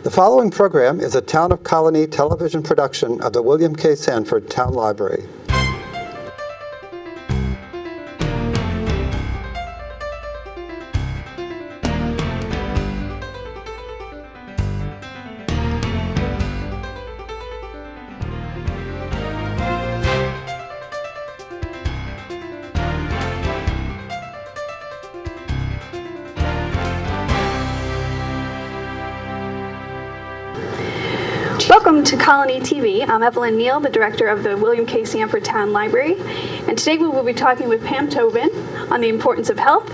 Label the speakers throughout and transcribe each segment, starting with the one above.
Speaker 1: The following program is a Town of Colonie television production of the William K. Sanford Town Library.
Speaker 2: Welcome to Colonie TV. I'm Evelyn Neale, the director of the William K. Sanford Town Library, and today we will be talking with Pam Tobin on the importance of health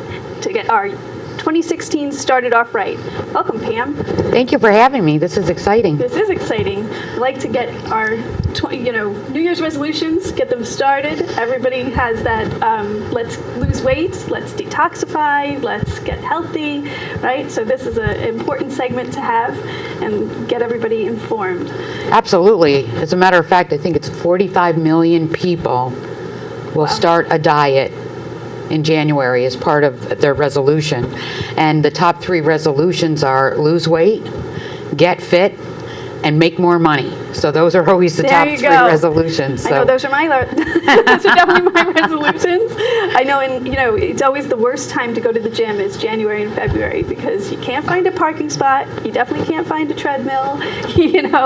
Speaker 2: to get our 2016 started off right. Welcome, Pam.
Speaker 3: Thank you for having me. This is exciting.
Speaker 2: This is exciting. We like to get our New Year's resolutions, get them started. Everybody has that, let's lose weight, let's detoxify, let's get healthy, right? So this is an important segment to have and get everybody informed.
Speaker 3: Absolutely. As a matter of fact, I think it's 45 million people will start a diet in January as part of their resolution. And the top 3 resolutions are lose weight, get fit, and make more money. So those are always the top 3 resolutions. So.
Speaker 2: I know those are those are definitely my resolutions. I know, and it's always the worst time to go to the gym is January and February because you can't find a parking spot. You definitely can't find a treadmill.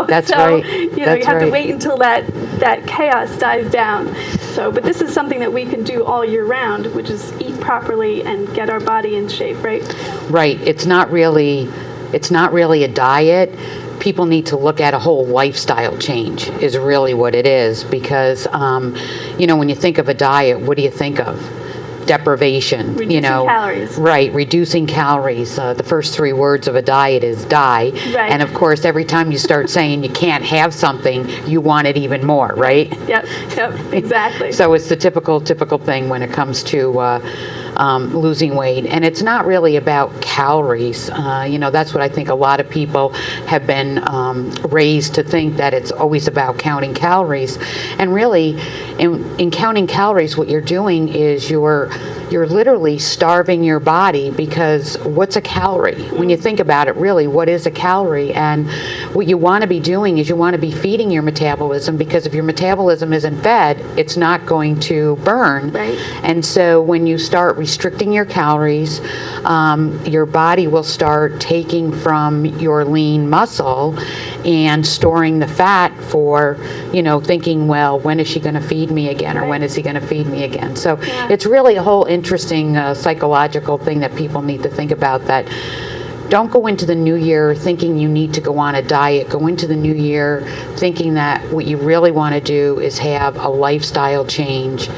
Speaker 3: That's right.
Speaker 2: You have to wait until that chaos dies down. So, but this is something that we can do all year round, which is eat properly and get our body in shape, right?
Speaker 3: Right. It's not really a diet. People need to look at a whole lifestyle change is really what it is because, when you think of a diet, what do you think of? Deprivation.
Speaker 2: Reducing calories.
Speaker 3: Right, reducing calories. The first 3 words of a diet is die.
Speaker 2: Right.
Speaker 3: And of course, every time you start saying you can't have something, you want it even more, right?
Speaker 2: Yep, exactly.
Speaker 3: So it's the typical thing when it comes to losing weight. And it's not really about calories. That's what I think a lot of people have been raised to think, that it's always about counting calories. And really, in counting calories, what you're doing is you're literally starving your body, because what's a calorie? When you think about it, really, what is a calorie? And what you want to be doing is you want to be feeding your metabolism, because if your metabolism isn't fed, it's not going to burn.
Speaker 2: Right.
Speaker 3: And so when you start restricting your calories, your body will start taking from your lean muscle and storing the fat for, thinking, well, when is she going to feed me again, or when is he going to feed me again? So it's really a whole interesting psychological thing that people need to think about, that don't go into the new year thinking you need to go on a diet. Go into the new year thinking that what you really want to do is have a lifestyle change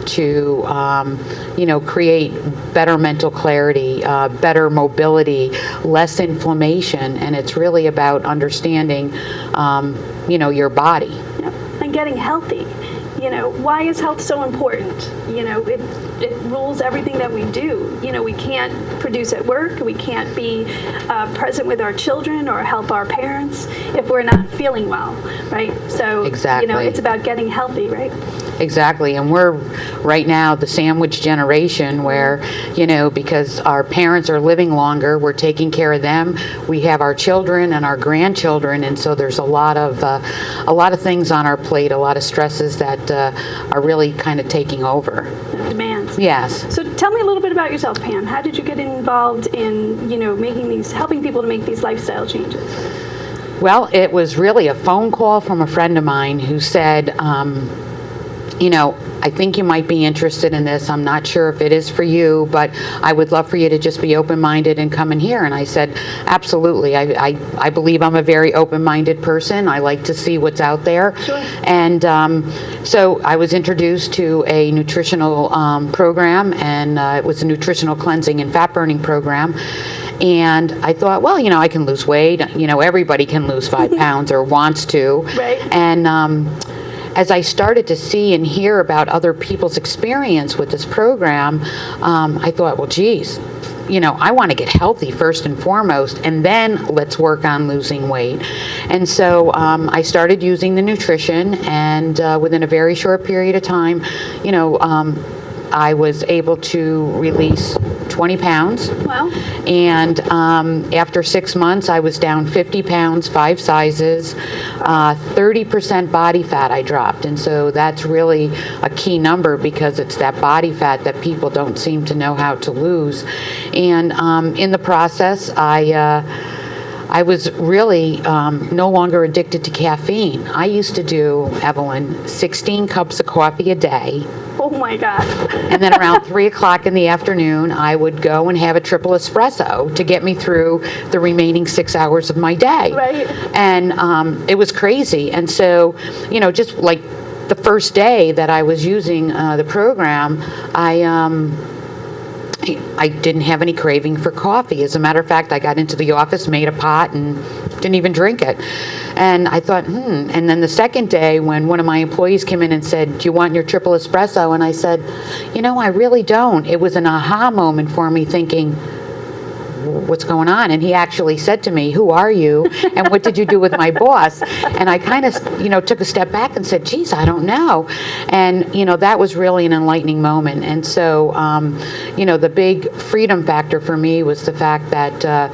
Speaker 3: to, create better mental clarity, better mobility, less inflammation, and it's really about understanding, your body.
Speaker 2: Yep. And getting healthy. Why is health so important? It rules everything that we do. We can't produce at work. We can't be present with our children or help our parents if we're not feeling well, right? So,
Speaker 3: exactly.
Speaker 2: It's about getting healthy, right?
Speaker 3: Exactly. And we're right now the sandwich generation where, because our parents are living longer, we're taking care of them. We have our children and our grandchildren, and so there's a lot of things on our plate, a lot of stresses that are really kind of taking over.
Speaker 2: Demands.
Speaker 3: Yes.
Speaker 2: So tell me a little bit about yourself, Pam. How did you get involved in, helping people to make these lifestyle changes?
Speaker 3: Well, it was really a phone call from a friend of mine who said, I think you might be interested in this. I'm not sure if it is for you, but I would love for you to just be open-minded and come in here. And I said, absolutely. I believe I'm a very open-minded person. I like to see what's out there.
Speaker 2: Sure.
Speaker 3: And so I was introduced to a nutritional program, and it was a nutritional cleansing and fat-burning program. And I thought, well, I can lose weight. Everybody can lose 5 pounds or wants to.
Speaker 2: Right.
Speaker 3: And as I started to see and hear about other people's experience with this program, I thought, well, geez, I want to get healthy first and foremost, and then let's work on losing weight. And so I started using the nutrition, and within a very short period of time, I was able to release 20 pounds.
Speaker 2: Wow.
Speaker 3: And after 6 months, I was down 50 pounds, 5 sizes, 30% body fat I dropped. And so that's really a key number because it's that body fat that people don't seem to know how to lose. And in the process, I was really no longer addicted to caffeine. I used to do, Evelyn, 16 cups of coffee a day.
Speaker 2: Oh my God.
Speaker 3: And then around 3 o'clock in the afternoon, I would go and have a triple espresso to get me through the remaining 6 hours of my day.
Speaker 2: Right.
Speaker 3: And it was crazy. And so, just like the first day that I was using the program, I didn't have any craving for coffee. As a matter of fact, I got into the office, made a pot, and didn't even drink it. And I thought, And then the second day, when one of my employees came in and said, "Do you want your triple espresso?" And I said, I really don't. It was an aha moment for me, thinking, what's going on? And he actually said to me, "Who are you? And what did you do with my boss?" And I kind of, took a step back and said, "Geez, I don't know." And, that was really an enlightening moment. And so, the big freedom factor for me was the fact that,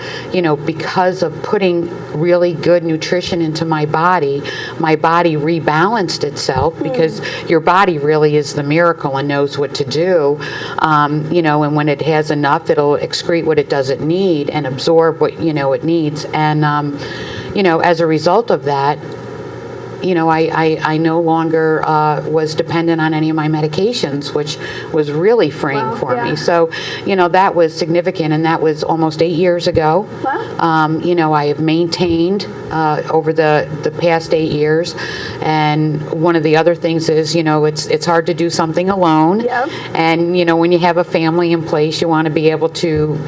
Speaker 3: because of putting really good nutrition into my body rebalanced itself because your body really is the miracle and knows what to do. And when it has enough, it'll excrete what it doesn't need and absorb what it needs. And as a result of that, I no longer was dependent on any of my medications, which was really freeing for me. So, that was significant, and that was almost 8 years ago.
Speaker 2: Wow.
Speaker 3: I have maintained over the past 8 years, and one of the other things is, it's hard to do something alone.
Speaker 2: Yep.
Speaker 3: And, when you have a family in place, you want to be able to,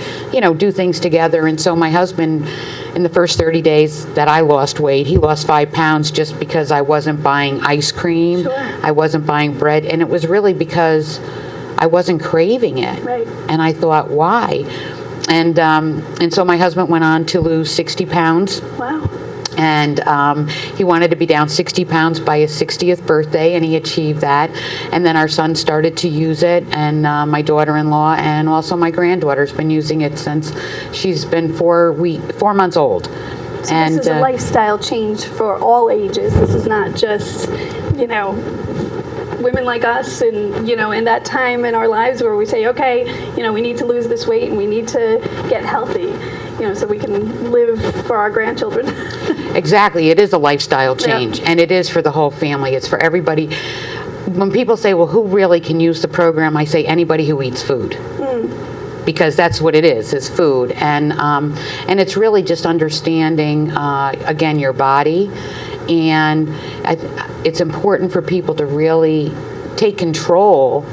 Speaker 3: do things together. And so my husband, in the first 30 days that I lost weight, he lost 5 pounds just because I wasn't buying ice cream.
Speaker 2: Sure.
Speaker 3: I wasn't buying bread. And it was really because I wasn't craving it.
Speaker 2: Right.
Speaker 3: And I thought, why? And so my husband went on to lose 60 pounds.
Speaker 2: Wow.
Speaker 3: And he wanted to be down 60 pounds by his 60th birthday, and he achieved that. And then our son started to use it, and my daughter-in-law and also my granddaughter's been using it since she's been 4 months old.
Speaker 2: So this is a lifestyle change for all ages. This is not just, women like us and, in that time in our lives where we say, okay, we need to lose this weight and we need to get healthy, so we can live for our grandchildren.
Speaker 3: Exactly. It is a lifestyle change, and it is for the whole family. It's for everybody. When people say, well, who really can use the program? I say anybody who eats food. Because that's what it is food. And it's really just understanding, again, your body. And it's important for people to really take control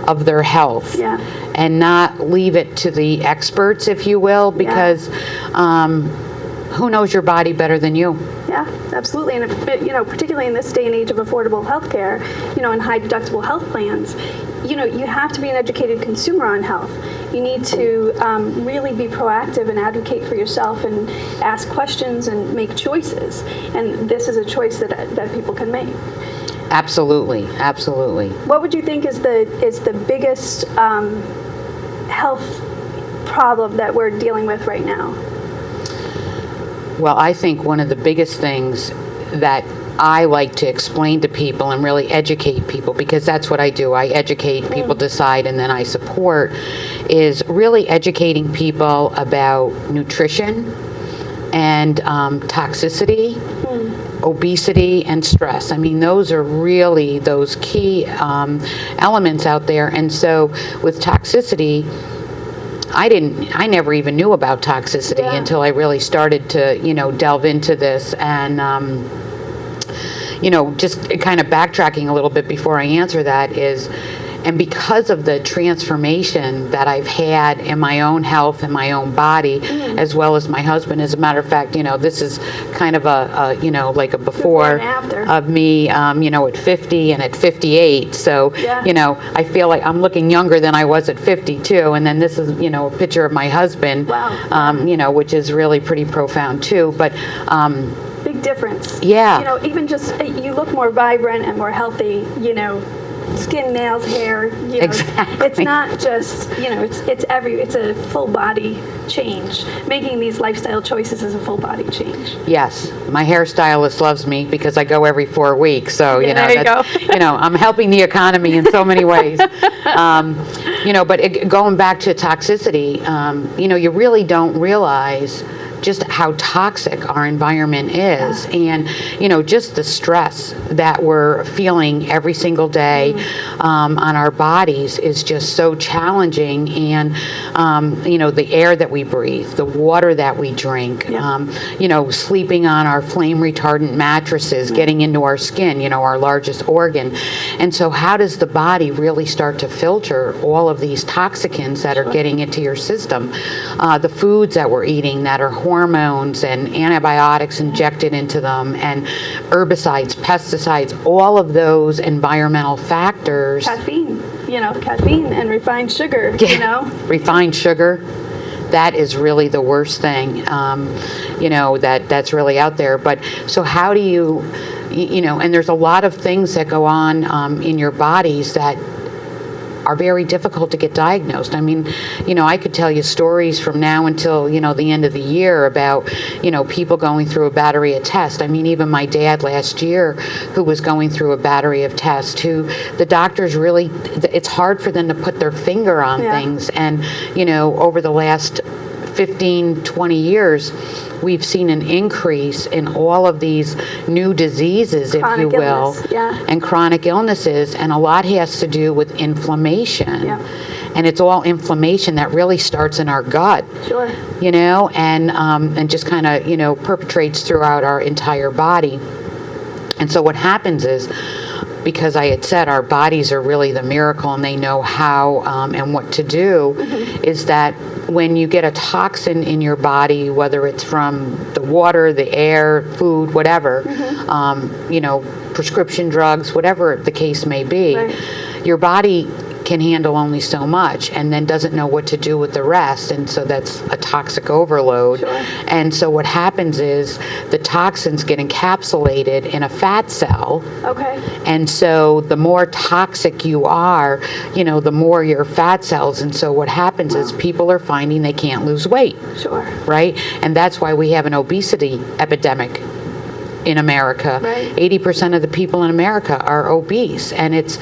Speaker 3: of their health.
Speaker 2: Yeah.
Speaker 3: And not leave it to the experts, if you will, because who knows your body better than you?
Speaker 2: Yeah, absolutely. And, particularly in this day and age of affordable health care, and high deductible health plans, you have to be an educated consumer on health. You need to really be proactive and advocate for yourself and ask questions and make choices. And this is a choice that people can make.
Speaker 3: Absolutely, absolutely.
Speaker 2: What would you think is the biggest health problem that we're dealing with right now?
Speaker 3: Well, I think one of the biggest things that I like to explain to people and really educate people, because that's what I do. I educate, people decide, and then I support, is really educating people about nutrition and toxicity, obesity, and stress. I mean, those are really those key elements out there. And so with toxicity, I never even knew about toxicity until I really started to, delve into this. And, just kind of backtracking a little bit before I answer that is, and because of the transformation that I've had in my own health and my own body, as well as my husband, as a matter of fact, this is kind of a like a before of me, at 50 and at 58. So, I feel like I'm looking younger than I was at 52. And then this is, a picture of my husband, which is really pretty profound too. But,
Speaker 2: big difference.
Speaker 3: Yeah.
Speaker 2: Even just, you look more vibrant and more healthy, skin, nails, hair. You know,
Speaker 3: Exactly.
Speaker 2: It's not just, it's a full body change. Making these lifestyle choices is a full body change.
Speaker 3: Yes, my hairstylist loves me because I go every 4 weeks. So
Speaker 2: Yeah, there you go.
Speaker 3: I'm helping the economy in so many ways. But going back to toxicity, you really don't realize just how toxic our environment is, and just the stress that we're feeling every single day on our bodies is just so challenging. And the air that we breathe, the water that we drink, sleeping on our flame retardant mattresses, getting into our skin, our largest organ. And so how does the body really start to filter all of these toxicants that are getting into your system? The foods that we're eating that are hormones and antibiotics injected into them, and herbicides, pesticides, all of those environmental factors.
Speaker 2: Caffeine and refined sugar,
Speaker 3: Refined sugar. That is really the worst thing, that's really out there. But so how do you, and there's a lot of things that go on in your bodies that are very difficult to get diagnosed. I mean, I could tell you stories from now until, the end of the year about, people going through a battery of tests. I mean, even my dad last year, who was going through a battery of tests, who the doctors really, it's hard for them to put their finger on things. And, over the last 15, 20 years, we've seen an increase in all of these new diseases, if you will, and chronic illnesses, and a lot has to do with inflammation. And it's all inflammation that really starts in our gut, and just kind of, perpetrates throughout our entire body. And so what happens is, because I had said our bodies are really the miracle and they know how and what to do, is that when you get a toxin in your body, whether it's from the water, the air, food, whatever, prescription drugs, whatever the case may be, your body can handle only so much and then doesn't know what to do with the rest, and so that's a toxic overload. And so what happens is the toxins get encapsulated in a fat cell. And so the more toxic you are, the more your fat cells, and so what happens is people are finding they can't lose weight. Right? And that's why we have an obesity epidemic in America. 80% of the people in America are obese, and it's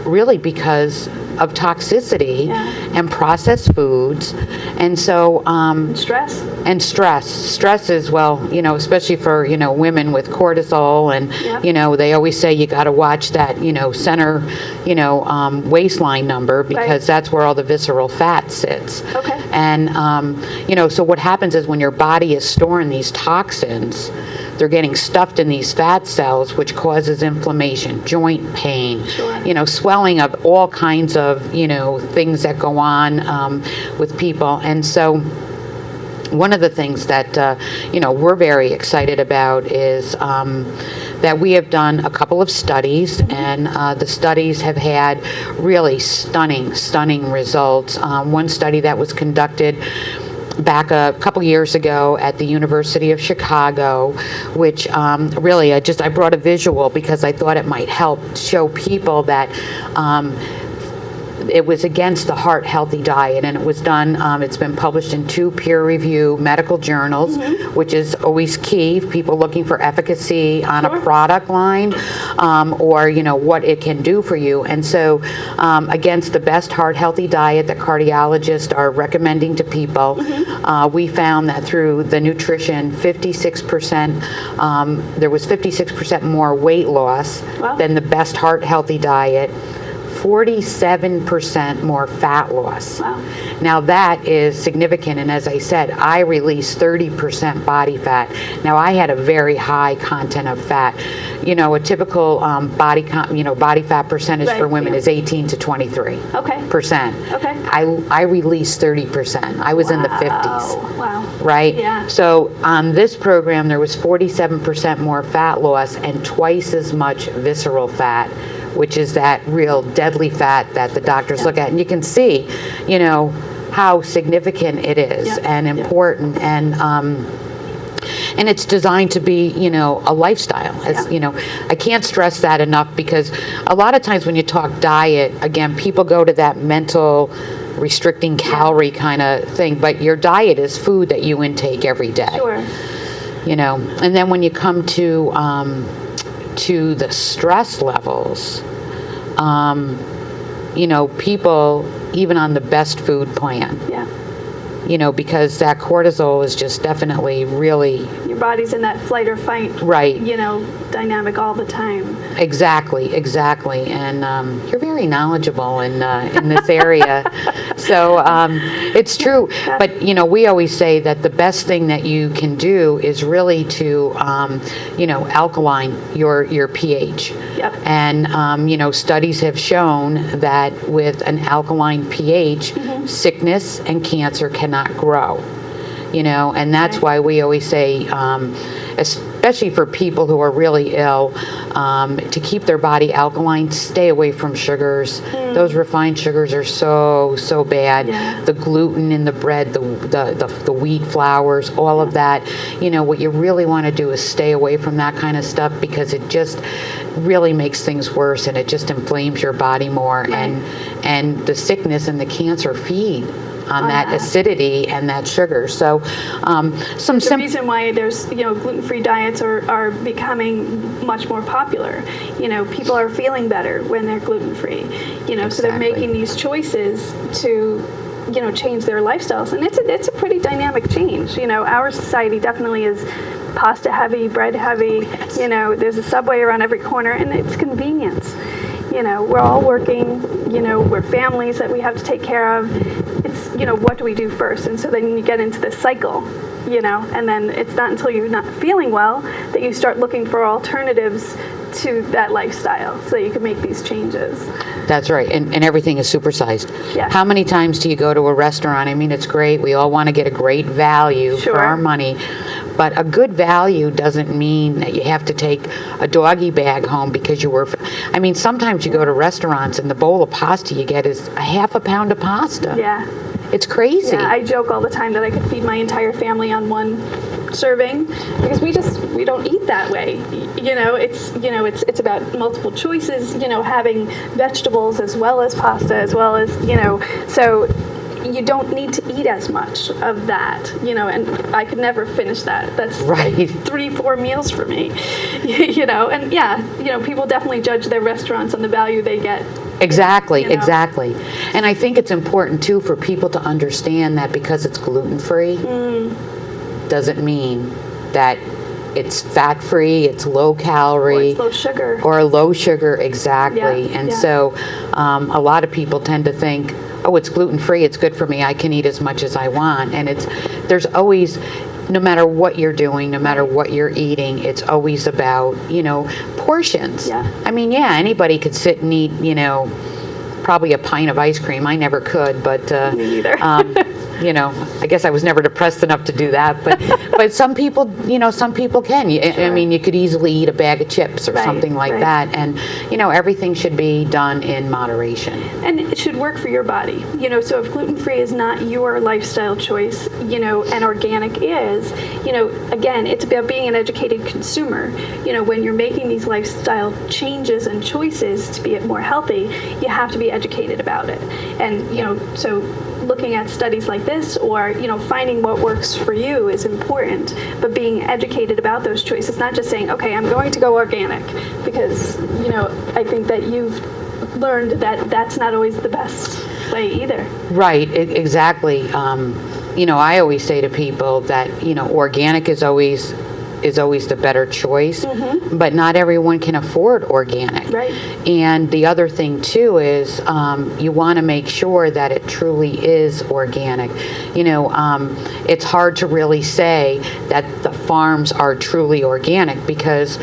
Speaker 3: really because of toxicity and processed foods. And so stress is, especially for women with cortisol, and they always say you got to watch that center waistline number, because that's where all the visceral fat sits. And so what happens is when your body is storing these toxins, they're getting stuffed in these fat cells, which causes inflammation, joint pain, swelling of all kinds of, things that go on with people. And so one of the things that, we're very excited about is that we have done a couple of studies, and the studies have had really stunning results. One study that was conducted back a couple years ago at the University of Chicago, which really I brought a visual because I thought it might help show people that it was against the heart healthy diet, and it was done, it's been published in 2 peer-reviewed medical journals, which is always key if people looking for efficacy on a product line, or what it can do for you. And so against the best heart healthy diet that cardiologists are recommending to people, we found that through the nutrition, 56%, there was 56% more weight loss than the best heart healthy diet. 47% more fat loss. Now that is significant, and as I said, I released 30% body fat. Now I had a very high content of fat. A typical body fat percentage for women is 18 to 23%. I released 30%. I was in the 50s. Right? So on this program, there was 47% more fat loss and twice as much visceral fat, which is that real deadly fat that the doctors look at. And you can see, how significant it is and important. And it's designed to be, a lifestyle. I can't stress that enough, because a lot of times when you talk diet, again, people go to that mental restricting calorie kind of thing, but your diet is food that you intake every day.
Speaker 2: Sure.
Speaker 3: And then when you come to the stress levels, people, even on the best food plan, because that cortisol is just definitely really...
Speaker 2: Your body's in that flight or fight,
Speaker 3: right,
Speaker 2: dynamic all the time.
Speaker 3: Exactly. And you're very knowledgeable in this area. So it's true. But, we always say that the best thing that you can do is really to, alkaline your pH.
Speaker 2: Yep.
Speaker 3: And, studies have shown that with an alkaline pH, sickness and cancer cannot grow. And that's why we always say, especially for people who are really ill, to keep their body alkaline, stay away from sugars. Those refined sugars are so bad.
Speaker 2: Yeah.
Speaker 3: The gluten in the bread, the wheat flours, all of that. What you really want to do is stay away from that kind of stuff, because it just really makes things worse, and it just inflames your body more.
Speaker 2: Right.
Speaker 3: And the sickness and the cancer feed on that acidity and that sugar. So
Speaker 2: the reason why there's gluten-free diets are becoming much more popular. People are feeling better when they're gluten-free. So they're making these choices to change their lifestyles, and it's a pretty dynamic change. Our society definitely is pasta heavy, bread heavy. There's a Subway around every corner, and it's convenience. We're all working, we're families that we have to take care of. It's, what do we do first? And so then you get into this cycle, and then it's not until you're not feeling well that you start looking for alternatives to that lifestyle so you can make these changes.
Speaker 3: That's right, and everything is supersized.
Speaker 2: Yeah.
Speaker 3: How many times do you go to a restaurant? I mean, it's great. We all want to get a great value
Speaker 2: Sure.
Speaker 3: for our money. But a good value doesn't mean that you have to take a doggy bag home because you were... sometimes you go to restaurants and the bowl of pasta you get is a half a pound of pasta.
Speaker 2: Yeah.
Speaker 3: It's crazy.
Speaker 2: Yeah, I joke all the time that I could feed my entire family on one serving, because we don't eat that way. It's about multiple choices, having vegetables as well as pasta, as well as, so you don't need to eat as much of that, and I could never finish that. That's
Speaker 3: right.
Speaker 2: Like 3-4 meals for me, and people definitely judge their restaurants on the value they get.
Speaker 3: Exactly. And I think it's important too for people to understand that because it's gluten-free doesn't mean that it's fat-free, it's low-calorie.
Speaker 2: Or it's low sugar.
Speaker 3: Or low sugar, exactly.
Speaker 2: Yeah,
Speaker 3: and
Speaker 2: yeah.
Speaker 3: so a lot of people tend to think, oh, it's gluten-free, it's good for me, I can eat as much as I want. And there's always, no matter what you're doing, no matter what you're eating, it's always about, portions.
Speaker 2: Yeah.
Speaker 3: Anybody could sit and eat, probably a pint of ice cream. I never could, but
Speaker 2: Me neither.
Speaker 3: I guess I was never depressed enough to do that. But some people, some people can.
Speaker 2: Sure.
Speaker 3: You could easily eat a bag of chips or
Speaker 2: Right,
Speaker 3: something like
Speaker 2: right.
Speaker 3: that, and everything should be done in moderation.
Speaker 2: And it should work for your body. So if gluten-free is not your lifestyle choice, and organic is, again, it's about being an educated consumer. When you're making these lifestyle changes and choices to be more healthy, you have to be educated about it. And, so looking at studies like this, or, finding what works for you is important, but being educated about those choices, not just saying, okay, I'm going to go organic, because, I think that you've learned that that's not always the best way either.
Speaker 3: Right, exactly. I always say to people that, organic is always the better choice, but not everyone can afford organic.
Speaker 2: Right.
Speaker 3: And the other thing too is you want to make sure that it truly is organic. It's hard to really say that the farms are truly organic, because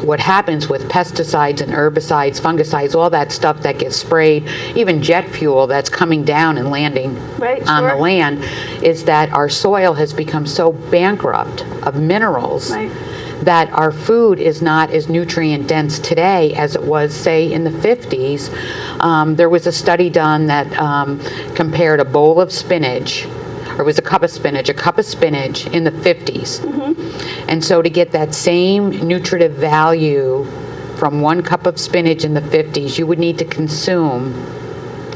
Speaker 3: what happens with pesticides and herbicides, fungicides, all that stuff that gets sprayed, even jet fuel that's coming down and landing
Speaker 2: Right,
Speaker 3: on the
Speaker 2: sure.
Speaker 3: land, is that our soil has become so bankrupt of minerals
Speaker 2: Right.
Speaker 3: that our food is not as nutrient dense today as it was, say, in the 50s. There was a study done that compared a bowl of spinach or it was a cup of spinach in the 50s. And so to get that same nutritive value from 1 cup of spinach in the 50s, you would need to consume,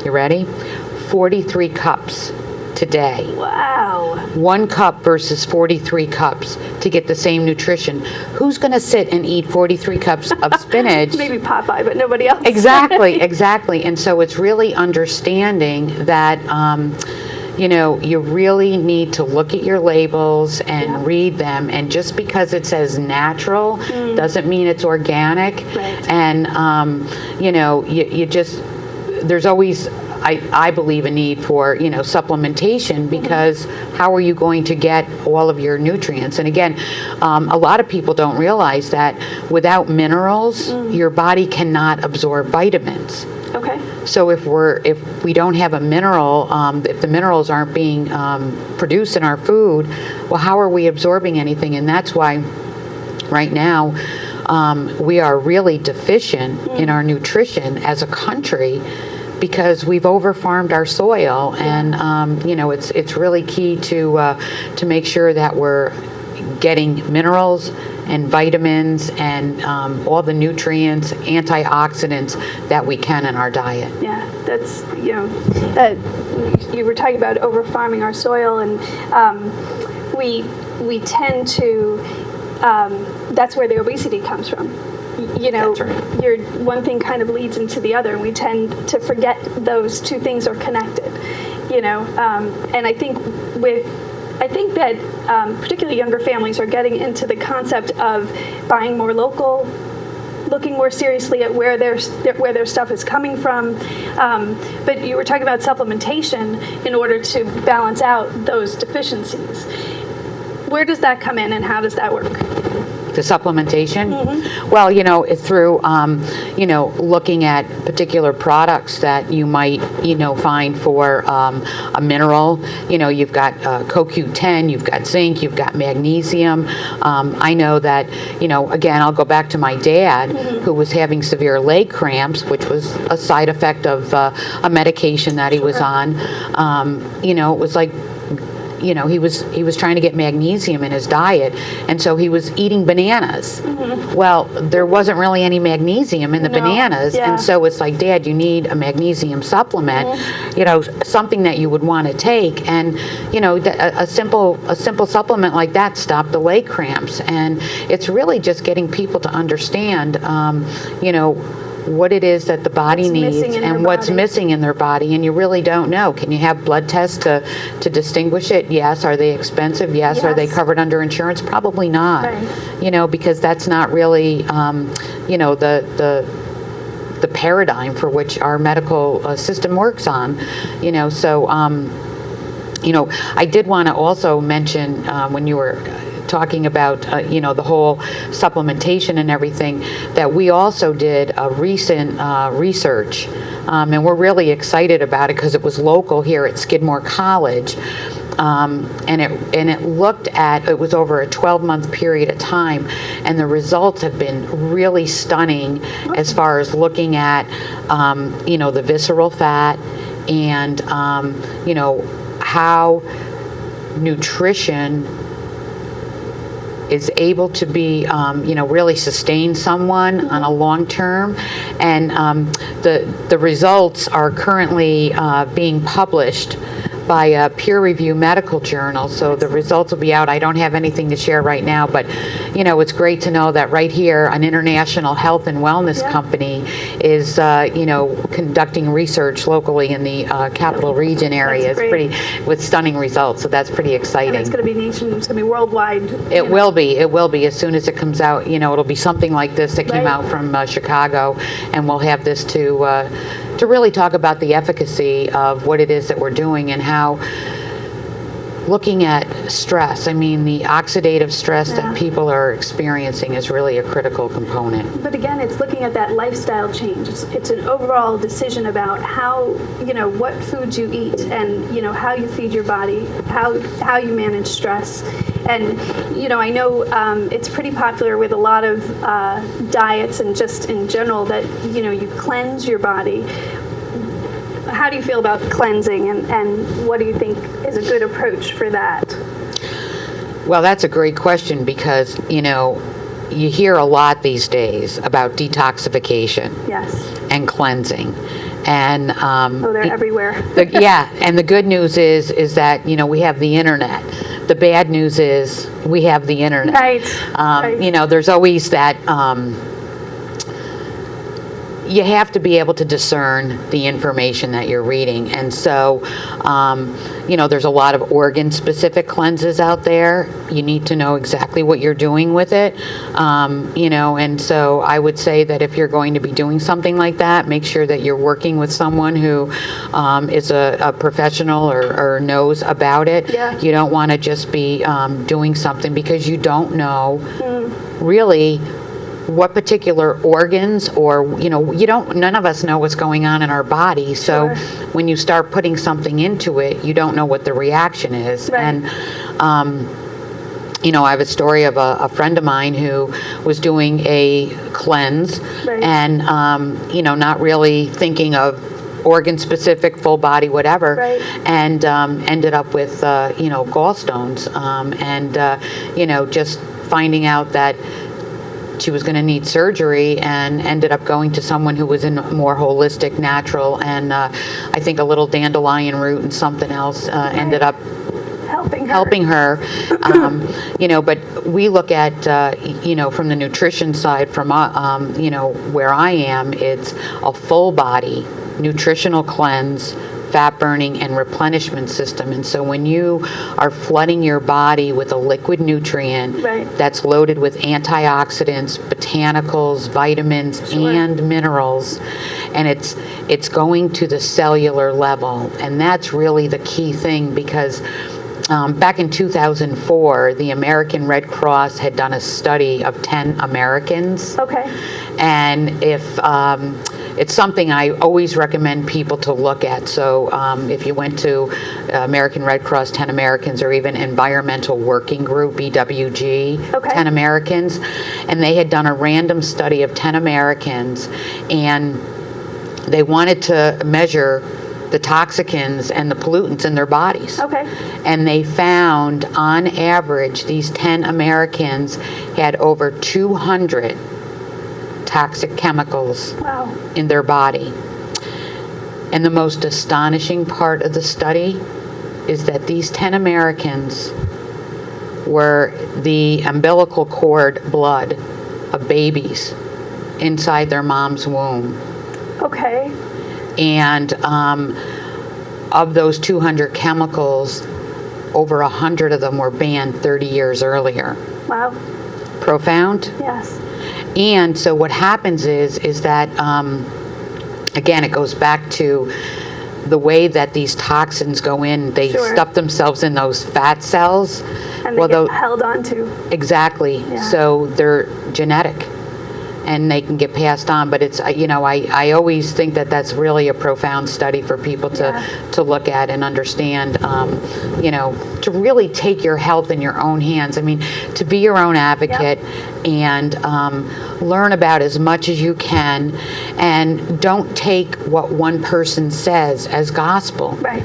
Speaker 3: you ready? 43 cups today.
Speaker 2: Wow.
Speaker 3: 1 cup versus 43 cups to get the same nutrition. Who's going to sit and eat 43 cups of spinach?
Speaker 2: Maybe Popeye, but nobody else.
Speaker 3: Exactly. And so it's really understanding that, you really need to look at your labels and read them. And just because it says natural doesn't mean it's organic.
Speaker 2: Right.
Speaker 3: And, there's always, I believe, a need for, supplementation, because how are you going to get all of your nutrients? And again, a lot of people don't realize that without minerals, your body cannot absorb vitamins.
Speaker 2: Okay.
Speaker 3: So if we don't have a mineral, if the minerals aren't being produced in our food, well, how are we absorbing anything? And that's why right now we are really deficient in our nutrition as a country, because we've overfarmed our soil, and it's really key to make sure that we're getting minerals and vitamins and all the nutrients, antioxidants that we can in our diet.
Speaker 2: Yeah, that's, you were talking about over-farming our soil, and we tend to, that's where the obesity comes from.
Speaker 3: That's right.
Speaker 2: One thing kind of leads into the other, and we tend to forget those two things are connected, and I think that particularly younger families are getting into the concept of buying more local, looking more seriously at where their stuff is coming from. But you were talking about supplementation in order to balance out those deficiencies. Where does that come in, and how does that work?
Speaker 3: The supplementation? Well, it's through, looking at particular products that you might, find for a mineral. You've got CoQ10, you've got zinc, you've got magnesium. I know that, again, I'll go back to my dad, who was having severe leg cramps, which was a side effect of a medication that he was on. It was like, he was trying to get magnesium in his diet, and so he was eating bananas. Well, there wasn't really any magnesium in the bananas, and so it's like, Dad, you need a magnesium supplement, something that you would want to take, and a simple supplement like that stopped the leg cramps. And it's really just getting people to understand, what it is that the body needs and what's missing in their body, and you really don't know. Can you have blood tests to distinguish it? Yes. Are they expensive? Yes. Are they covered under insurance? Probably not. Right. Because that's not really, the paradigm for which our medical system works on. So, I did want to also mention when you were talking about, the whole supplementation and everything, that we also did a recent research, and we're really excited about it because it was local here at Skidmore College, and it looked at, it was over a 12-month period of time, and the results have been really stunning as far as looking at, the visceral fat and, how nutrition is able to be, really sustain someone on a long term. And the results are currently being published by a peer-reviewed medical journal. So the results will be out. I don't have anything to share right now, but it's great to know that right here, an international health and wellness company is, conducting research locally in the Capital Region area. It's pretty, with stunning results. So that's pretty exciting.
Speaker 2: And it's going to be it's going to be worldwide.
Speaker 3: It will be. It will be as soon as it comes out. It'll be something like this that came out from Chicago, and we'll have this to really talk about the efficacy of what it is that we're doing, and how looking at stress, the oxidative stress that people are experiencing is really a critical component.
Speaker 2: But again, it's looking at that lifestyle change. It's an overall decision about how, what foods you eat, and, how you feed your body, how you manage stress. And, I know it's pretty popular with a lot of diets and just in general that, you cleanse your body. how do you feel about cleansing, and what do you think is a good approach for that?
Speaker 3: Well, that's a great question because, you hear a lot these days about detoxification
Speaker 2: Yes.
Speaker 3: and cleansing. And
Speaker 2: Oh, they're everywhere.
Speaker 3: and the good news is that, we have the internet. The bad news is we have the internet.
Speaker 2: Right. Right.
Speaker 3: There's always that you have to be able to discern the information that you're reading. And so, there's a lot of organ-specific cleanses out there. You need to know exactly what you're doing with it. And so I would say that if you're going to be doing something like that, make sure that you're working with someone who is a professional or knows about it.
Speaker 2: Yeah.
Speaker 3: You don't want to just be doing something because you don't know really what particular organs or, none of us know what's going on in our body. So
Speaker 2: Sure.
Speaker 3: when you start putting something into it, you don't know what the reaction is.
Speaker 2: Right.
Speaker 3: And, I have a story of a friend of mine who was doing a cleanse
Speaker 2: Right.
Speaker 3: and, not really thinking of organ specific, full body, whatever,
Speaker 2: Right.
Speaker 3: and ended up with, gallstones, and, just finding out that she was going to need surgery and ended up going to someone who was in more holistic, natural, and I think a little dandelion root and something else ended up helping her. But we look at, from the nutrition side, from, where I am, it's a full body nutritional cleanse, fat burning, and replenishment system. And so when you are flooding your body with a liquid nutrient
Speaker 2: Right.
Speaker 3: that's loaded with antioxidants, botanicals, vitamins,
Speaker 2: Sure.
Speaker 3: and minerals, and it's going to the cellular level. And that's really the key thing because back in 2004, the American Red Cross had done a study of 10 Americans.
Speaker 2: Okay.
Speaker 3: And if it's something I always recommend people to look at. So if you went to American Red Cross 10 Americans or even Environmental Working Group, BWG,
Speaker 2: Okay.
Speaker 3: 10 Americans, and they had done a random study of 10 Americans, and they wanted to measure the toxicants and the pollutants in their bodies.
Speaker 2: Okay.
Speaker 3: And they found, on average, these 10 Americans had over 200 toxic chemicals
Speaker 2: Wow.
Speaker 3: in their body. And the most astonishing part of the study is that these 10 Americans were the umbilical cord blood of babies inside their mom's womb.
Speaker 2: Okay.
Speaker 3: And of those 200 chemicals, over 100 of them were banned 30 years earlier.
Speaker 2: Wow.
Speaker 3: Profound?
Speaker 2: Yes.
Speaker 3: And so what happens is that, again, it goes back to the way that these toxins go in. They
Speaker 2: Sure.
Speaker 3: stuff themselves in those fat cells.
Speaker 2: And they get held onto.
Speaker 3: Exactly.
Speaker 2: Yeah.
Speaker 3: So they're genetic. And they can get passed on, but it's, I always think that that's really a profound study for people to look at and understand, to really take your health in your own hands. I mean, to be your own advocate and learn about as much as you can, and don't take what one person says as gospel.
Speaker 2: Right.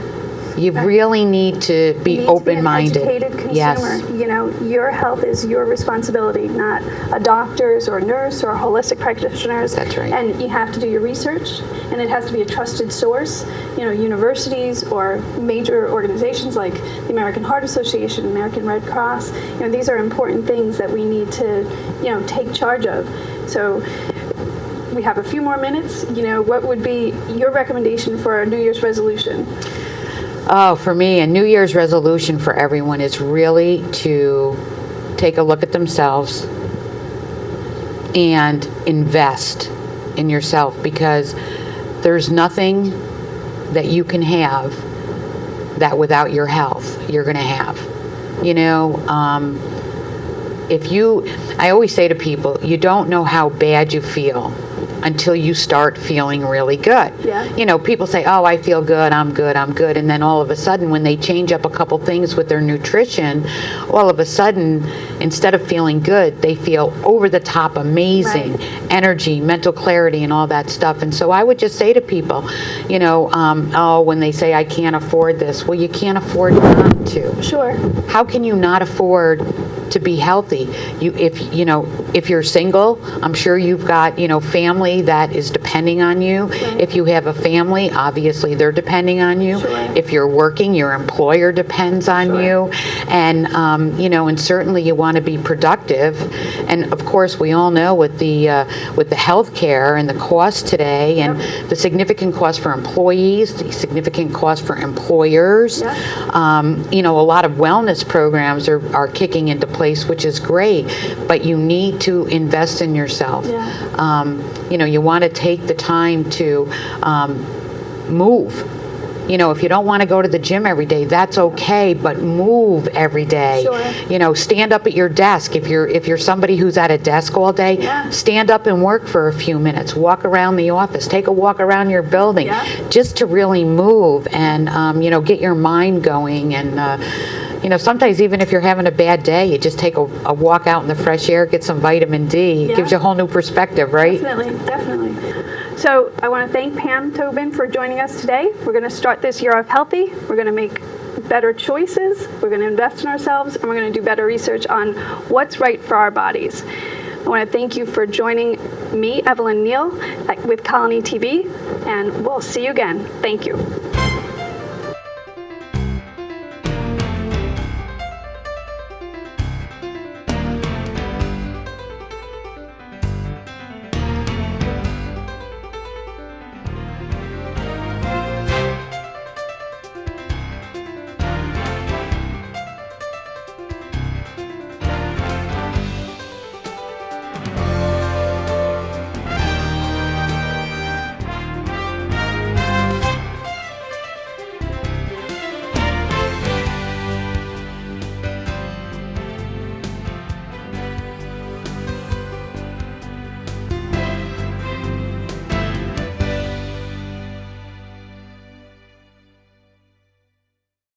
Speaker 3: You really need to be open-minded.
Speaker 2: You need to be an educated consumer.
Speaker 3: Yes.
Speaker 2: Your health is your responsibility, not a doctor's or nurse or holistic practitioner's.
Speaker 3: That's right.
Speaker 2: And you have to do your research, and it has to be a trusted source. Universities or major organizations like the American Heart Association, American Red Cross. These are important things that we need to, take charge of. So we have a few more minutes. What would be your recommendation for a New Year's resolution?
Speaker 3: Oh, for me, a New Year's resolution for everyone is really to take a look at themselves and invest in yourself, because there's nothing that you can have that without your health you're going to have. I always say to people, you don't know how bad you feel until you start feeling really good.
Speaker 2: Yeah.
Speaker 3: You know, people say, oh, I feel good, I'm good, I'm good. And then all of a sudden, when they change up a couple things with their nutrition, all of a sudden, instead of feeling good, they feel over the top amazing, energy, mental clarity, and all that stuff. And so I would just say to people, you know, oh, when they say I can't afford this, well, you can't afford not to.
Speaker 2: Sure.
Speaker 3: How can you not afford to be healthy? If you're single, I'm sure you've got, family that is depending on you.
Speaker 2: Right.
Speaker 3: If you have a family, obviously they're depending on you.
Speaker 2: Sure.
Speaker 3: If you're working, your employer depends on
Speaker 2: Sure.
Speaker 3: you. And, and certainly you want to be productive. And of course, we all know with the health care and the cost today and the significant cost for employees, the significant cost for employers, a lot of wellness programs are kicking into place, which is great, but you need to invest in yourself. You want to take the time to move. If you don't want to go to the gym every day, that's okay, but move every day.
Speaker 2: Sure.
Speaker 3: Stand up at your desk. If you're somebody who's at a desk all day, stand up and work for a few minutes. Walk around the office. Take a walk around your building, just to really move and get your mind going. And sometimes even if you're having a bad day, you just take a walk out in the fresh air, get some vitamin D. It gives you a whole new perspective, right?
Speaker 2: Definitely. So I want to thank Pam Tobin for joining us today. We're going to start this year off healthy. We're going to make better choices. We're going to invest in ourselves, and we're going to do better research on what's right for our bodies. I want to thank you for joining me, Evelyn Neale, with Colonie TV, and we'll see you again. Thank you.